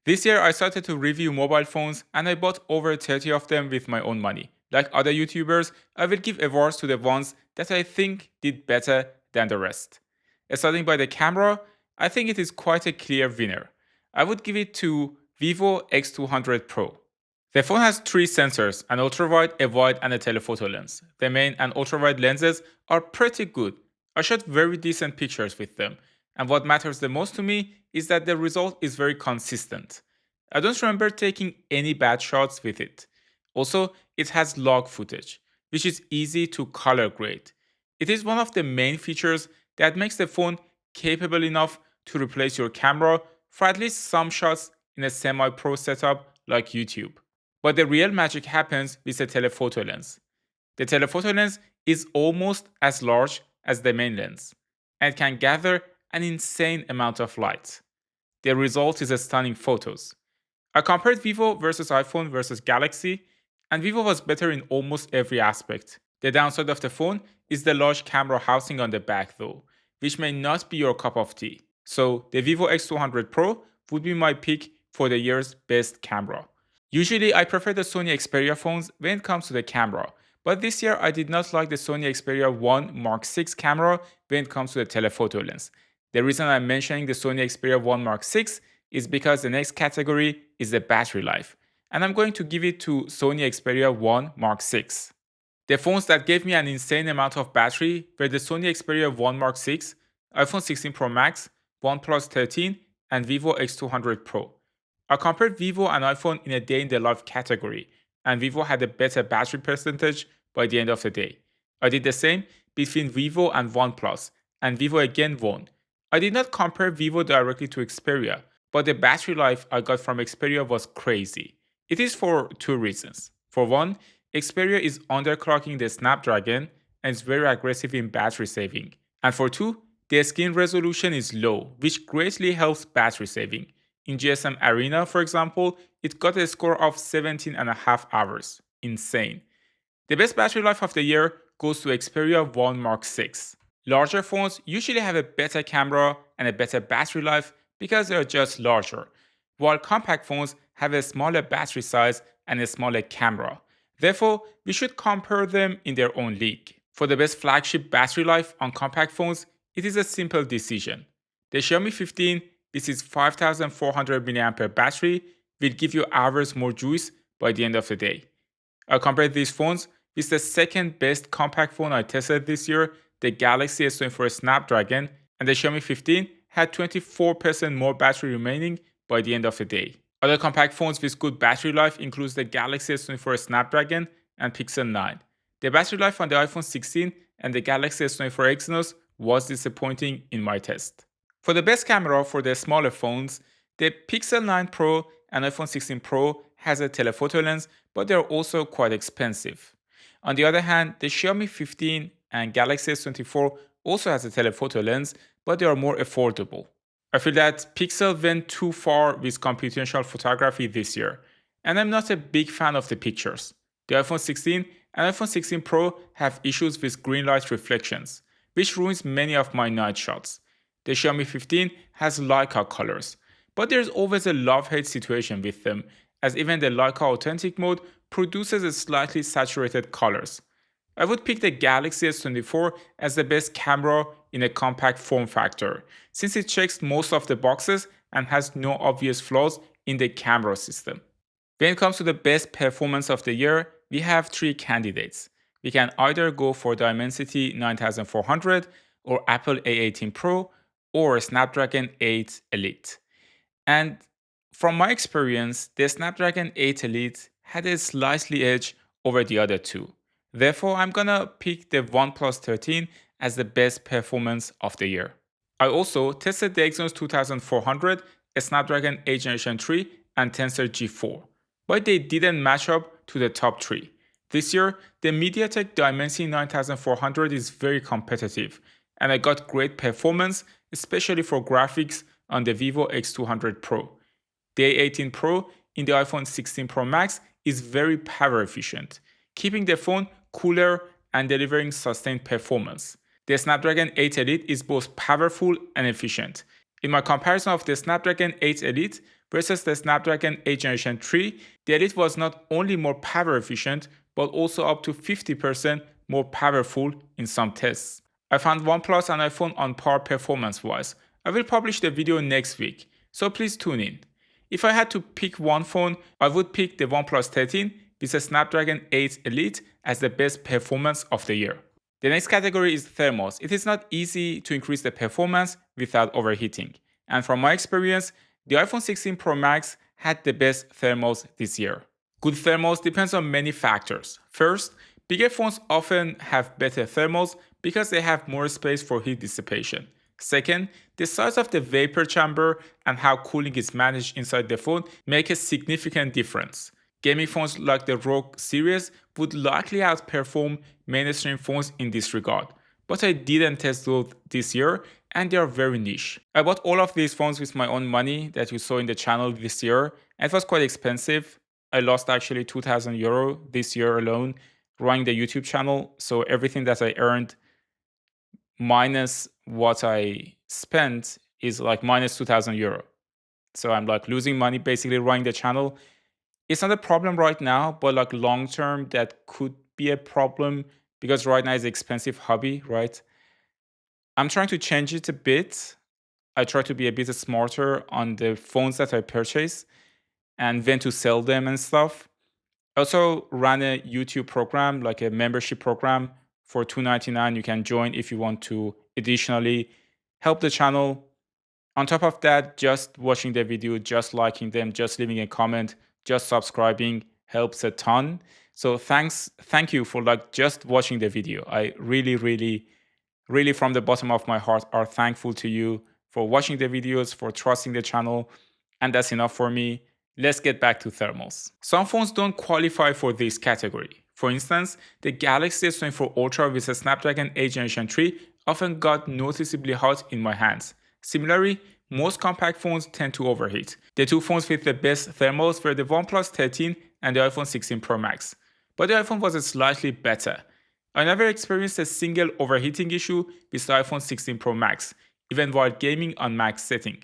This year I started to review mobile phones and I bought over 30 of them with my own money. Like other YouTubers, I will give awards to the ones that I think did better than the rest. Starting by the camera, I think it is quite a clear winner. I would give it to Vivo X200 Pro. The phone has three sensors, an ultrawide, a wide, and a telephoto lens. The main and ultrawide lenses are pretty good. I shot very decent pictures with them, and what matters the most to me is that the result is very consistent. I don't remember taking any bad shots with it. Also, it has log footage, which is easy to color grade. It is one of the main features that makes the phone capable enough to replace your camera for at least some shots in a semi-pro setup like YouTube. But the real magic happens with the telephoto lens. The telephoto lens is almost as large as the main lens and can gather an insane amount of light. The result is stunning photos. I compared Vivo versus iPhone versus Galaxy, and Vivo was better in almost every aspect. The downside of the phone is the large camera housing on the back though, which may not be your cup of tea. So the Vivo X200 Pro would be my pick for the year's best camera. Usually I prefer the Sony Xperia phones when it comes to the camera, but this year I did not like the Sony Xperia 1 Mark VI camera when it comes to the telephoto lens. The reason I'm mentioning the Sony Xperia 1 Mark VI is because the next category is the battery life, and I'm going to give it to Sony Xperia 1 Mark VI. The phones that gave me an insane amount of battery were the Sony Xperia 1 Mark VI, iPhone 16 Pro Max, OnePlus 13, and Vivo X200 Pro. I compared Vivo and iPhone in a day in the life category, and Vivo had a better battery percentage by the end of the day. I did the same between Vivo and OnePlus, and Vivo again won. I did not compare Vivo directly to Xperia, but the battery life I got from Xperia was crazy. It is for two reasons. For one, Xperia is underclocking the Snapdragon and is very aggressive in battery saving. And for two, the screen resolution is low, which greatly helps battery saving. In GSM Arena, for example, it got a score of 17.5 hours. Insane. The best battery life of the year goes to Xperia 1 Mark VI. Larger phones usually have a better camera and a better battery life because they are just larger, while compact phones have a smaller battery size and a smaller camera. Therefore, we should compare them in their own league. For the best flagship battery life on compact phones, it is a simple decision. The Xiaomi 15, this is 5400 mAh battery, will give you hours more juice by the end of the day. I compared these phones with the second best compact phone I tested this year, the Galaxy S24 Snapdragon, and the Xiaomi 15 had 24% more battery remaining by the end of the day. Other compact phones with good battery life includes the Galaxy S24 Snapdragon and Pixel 9. The battery life on the iPhone 16 and the Galaxy S24 Exynos was disappointing in my test. For the best camera for the smaller phones, the Pixel 9 Pro and iPhone 16 Pro has a telephoto lens, but they are also quite expensive. On the other hand, the Xiaomi 15 and Galaxy S24 also has a telephoto lens, but they are more affordable. I feel that Pixel went too far with computational photography this year, and I'm not a big fan of the pictures. The iPhone 16 and iPhone 16 Pro have issues with green light reflections, which ruins many of my night shots. The Xiaomi 15 has Leica colors, but there's always a love-hate situation with them, as even the Leica Authentic mode produces slightly saturated colors. I would pick the Galaxy S24 as the best camera in a compact form factor, since it checks most of the boxes and has no obvious flaws in the camera system. When it comes to the best performance of the year, we have three candidates. We can either go for Dimensity 9400 or Apple A18 Pro or Snapdragon 8 Elite. And from my experience, the Snapdragon 8 Elite had a slightly edge over the other two. Therefore, I'm gonna pick the OnePlus 13 as the best performance of the year. I also tested the Exynos 2400, a Snapdragon 8 Gen 3, and Tensor G4, but they didn't match up to the top three. This year, the MediaTek Dimensity 9400 is very competitive, and I got great performance, especially for graphics on the Vivo X200 Pro. The A18 Pro in the iPhone 16 Pro Max is very power efficient, keeping the phone cooler and delivering sustained performance. The Snapdragon 8 Elite is both powerful and efficient. In my comparison of the Snapdragon 8 Elite versus the Snapdragon 8 Gen 3, the Elite was not only more power efficient, but also up to 50% more powerful in some tests. I found OnePlus and iPhone on par performance-wise. I will publish the video next week, so please tune in. If I had to pick one phone, I would pick the OnePlus 13 with a Snapdragon 8 Elite as the best performance of the year. The next category is thermals. It is not easy to increase the performance without overheating. And from my experience, the iPhone 16 Pro Max had the best thermals this year. Good thermals depends on many factors. First, bigger phones often have better thermals because they have more space for heat dissipation. Second, the size of the vapor chamber and how cooling is managed inside the phone make a significant difference. Gaming phones like the ROG series would likely outperform mainstream phones in this regard, but I didn't test those this year and they are very niche. I bought all of these phones with my own money that you saw in the channel this year, and it was quite expensive. I lost actually €2,000 this year alone running the YouTube channel, so everything that I earned minus what I spent is like minus €2,000. So I'm like losing money basically running the channel. It's not a problem right now, but like long term, that could be a problem because right now it's an expensive hobby, right? I'm trying to change it a bit. I try to be a bit smarter on the phones that I purchase and when to sell them and stuff. I also ran a YouTube program, like a membership program for $2.99. You can join if you want to additionally help the channel. On top of that, just watching the video, just liking them, just leaving a comment, just subscribing helps a ton. So thank you for like just watching the video. I really from the bottom of my heart are thankful to you for watching the videos, for trusting the channel, and that's enough for me. Let's get back to thermals. Some phones don't qualify for this category. For instance, the Galaxy S24 Ultra with a Snapdragon 8 Gen 3 often got noticeably hot in my hands. Similarly, most compact phones tend to overheat. The two phones with the best thermals were the OnePlus 13 and the iPhone 16 Pro Max. But the iPhone was slightly better. I never experienced a single overheating issue with the iPhone 16 Pro Max, even while gaming on max setting.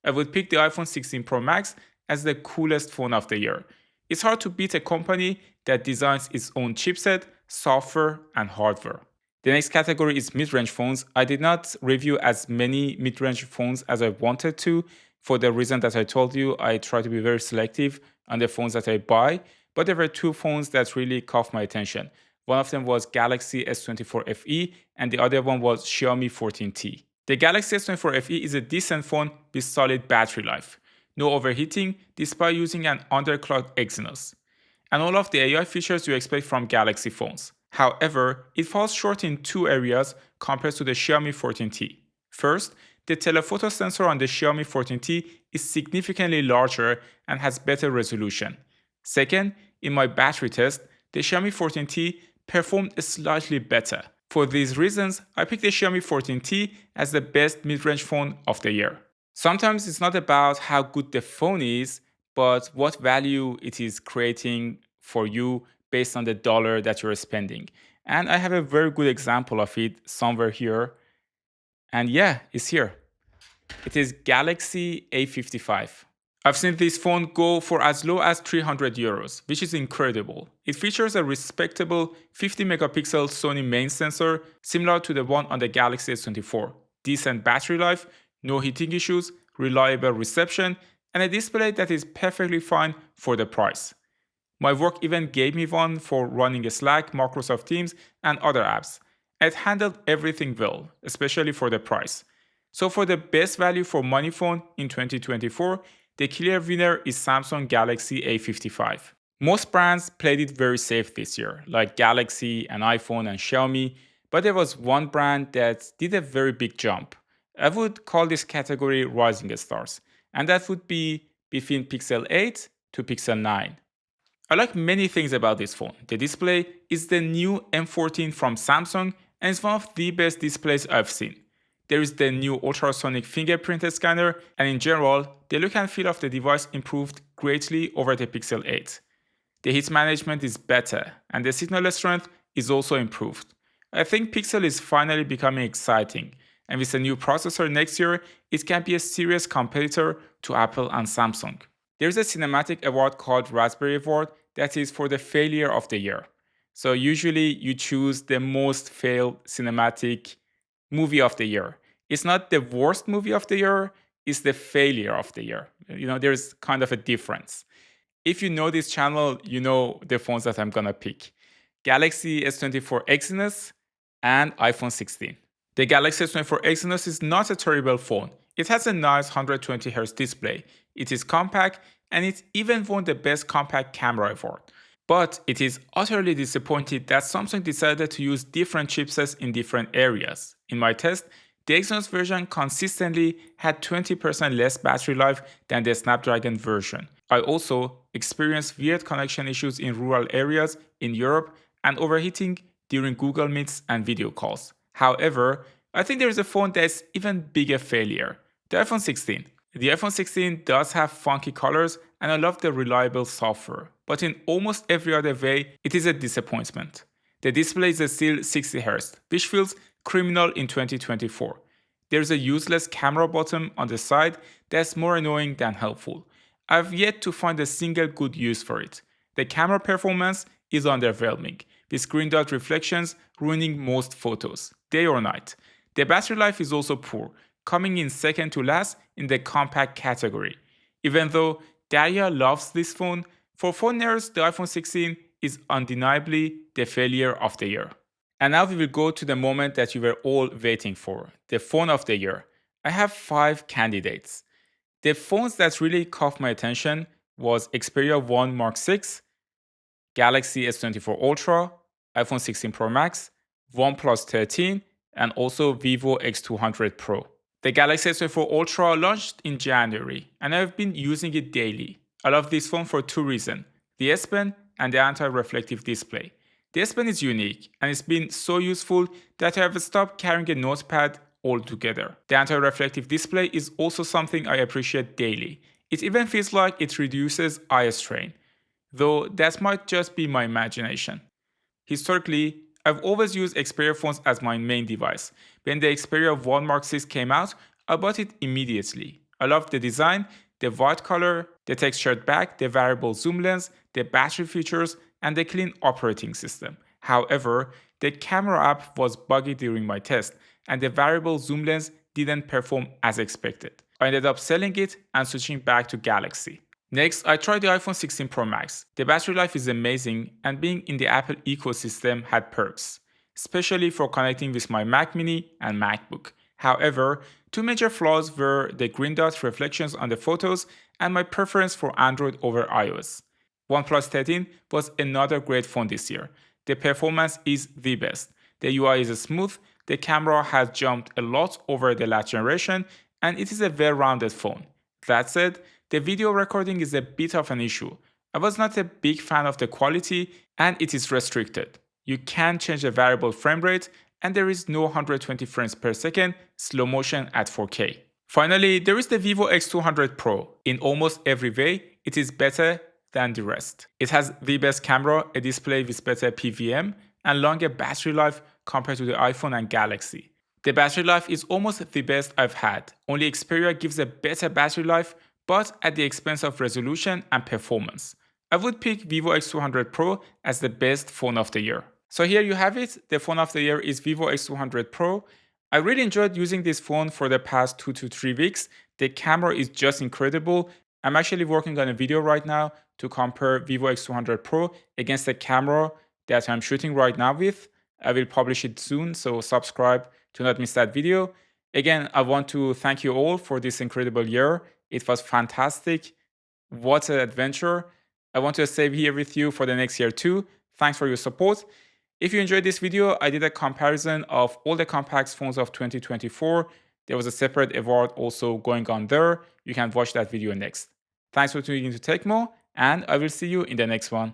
I would pick the iPhone 16 Pro Max as the coolest phone of the year. It's hard to beat a company that designs its own chipset, software, and hardware. The next category is mid-range phones. I did not review as many mid-range phones as I wanted to for the reason that I told you. I try to be very selective on the phones that I buy, but there were two phones that really caught my attention. One of them was Galaxy S24 FE and the other one was Xiaomi 14T. The Galaxy S24 FE is a decent phone with solid battery life, no overheating despite using an underclocked Exynos, and all of the AI features you expect from Galaxy phones. However, it falls short in two areas compared to the Xiaomi 14T. First, the telephoto sensor on the Xiaomi 14T is significantly larger and has better resolution. Second, in my battery test, the Xiaomi 14T performed slightly better. For these reasons, I picked the Xiaomi 14T as the best mid-range phone of the year. Sometimes it's not about how good the phone is, but what value it is creating for you based on the dollar that you're spending. And I have a very good example of it somewhere here. And yeah, it's here. It is Galaxy A55. I've seen this phone go for as low as €300, which is incredible. It features a respectable 50 megapixel Sony main sensor, similar to the one on the Galaxy S24. Decent battery life, no heating issues, reliable reception, and a display that is perfectly fine for the price. My work even gave me one for running Slack, Microsoft Teams, and other apps. It handled everything well, especially for the price. So for the best value for money phone in 2024, the clear winner is Samsung Galaxy A55. Most brands played it very safe this year, like Galaxy and iPhone and Xiaomi, but there was one brand that did a very big jump. I would call this category rising stars, and that would be between Pixel 8 to Pixel 9. I like many things about this phone. The display is the new M14 from Samsung and it's one of the best displays I've seen. There is the new ultrasonic fingerprint scanner, and in general, the look and feel of the device improved greatly over the Pixel 8. The heat management is better, and the signal strength is also improved. I think Pixel is finally becoming exciting, and with a new processor next year, it can be a serious competitor to Apple and Samsung. There's a cinematic award called Raspberry Award that is for the failure of the year. So usually you choose the most failed cinematic movie of the year. It's not the worst movie of the year, it's the failure of the year. There's kind of a difference. If you know this channel, you know the phones that I'm gonna pick. Galaxy S24 Exynos and iPhone 16. The Galaxy S24 Exynos is not a terrible phone. It has a nice 120Hz display. It is compact and it even won the Best Compact Camera Award. But it is utterly disappointed that Samsung decided to use different chipsets in different areas. In my test, the Exynos version consistently had 20% less battery life than the Snapdragon version. I also experienced weird connection issues in rural areas in Europe and overheating during Google Meets and video calls. However, I think there is a phone that's even bigger failure, the iPhone 16. The iPhone 16 does have funky colors and I love the reliable software, but in almost every other way, it is a disappointment. The display is still 60Hz, which feels criminal in 2024. There's a useless camera button on the side that's more annoying than helpful. I've yet to find a single good use for it. The camera performance is underwhelming, with green dot reflections ruining most photos, day or night. The battery life is also poor, coming in second to last in the compact category. Even though Daria loves this phone, for phone nerds, the iPhone 16 is undeniably the failure of the year. And now we will go to the moment that you were all waiting for, the phone of the year. I have 5 candidates. The phones that really caught my attention was Xperia 1 Mark 6, Galaxy S24 Ultra, iPhone 16 Pro Max, OnePlus 13, and also Vivo X200 Pro. The Galaxy S24 Ultra launched in January, and I've been using it daily. I love this phone for 2 reasons, the S Pen and the anti-reflective display. The S Pen is unique, and it's been so useful that I have stopped carrying a notepad altogether. The anti-reflective display is also something I appreciate daily. It even feels like it reduces eye strain, though that might just be my imagination. Historically, I've always used Xperia phones as my main device. When the Xperia 1 Mark 6 came out, I bought it immediately. I loved the design, the white color, the textured back, the variable zoom lens, the battery features, and the clean operating system. However, the camera app was buggy during my test, and the variable zoom lens didn't perform as expected. I ended up selling it and switching back to Galaxy. Next, I tried the iPhone 16 Pro Max. The battery life is amazing, and being in the Apple ecosystem had perks, especially for connecting with my Mac Mini and MacBook. However, 2 major flaws were the green dot reflections on the photos and my preference for Android over iOS. OnePlus 13 was another great phone this year. The performance is the best. The UI is smooth, the camera has jumped a lot over the last generation, and it is a well-rounded phone. That said, the video recording is a bit of an issue. I was not a big fan of the quality, and it is restricted. You can't change the variable frame rate, and there is no 120 frames per second slow motion at 4K. Finally, there is the Vivo X200 Pro. In almost every way, it is better than the rest. It has the best camera, a display with better PVM, and longer battery life compared to the iPhone and Galaxy. The battery life is almost the best I've had. Only Xperia gives a better battery life, but at the expense of resolution and performance. I would pick Vivo X200 Pro as the best phone of the year. So here you have it, the phone of the year is Vivo X200 Pro. I really enjoyed using this phone for the past 2 to 3 weeks. The camera is just incredible. I'm actually working on a video right now to compare Vivo X200 Pro against the camera that I'm shooting right now with. I will publish it soon, so subscribe to not miss that video. Again, I want to thank you all for this incredible year. It was fantastic. What an adventure. I want to stay here with you for the next year too. Thanks for your support. If you enjoyed this video, I did a comparison of all the compact phones of 2024. There was a separate award also going on there. You can watch that video next. Thanks for tuning in to Tecmo, and I will see you in the next one.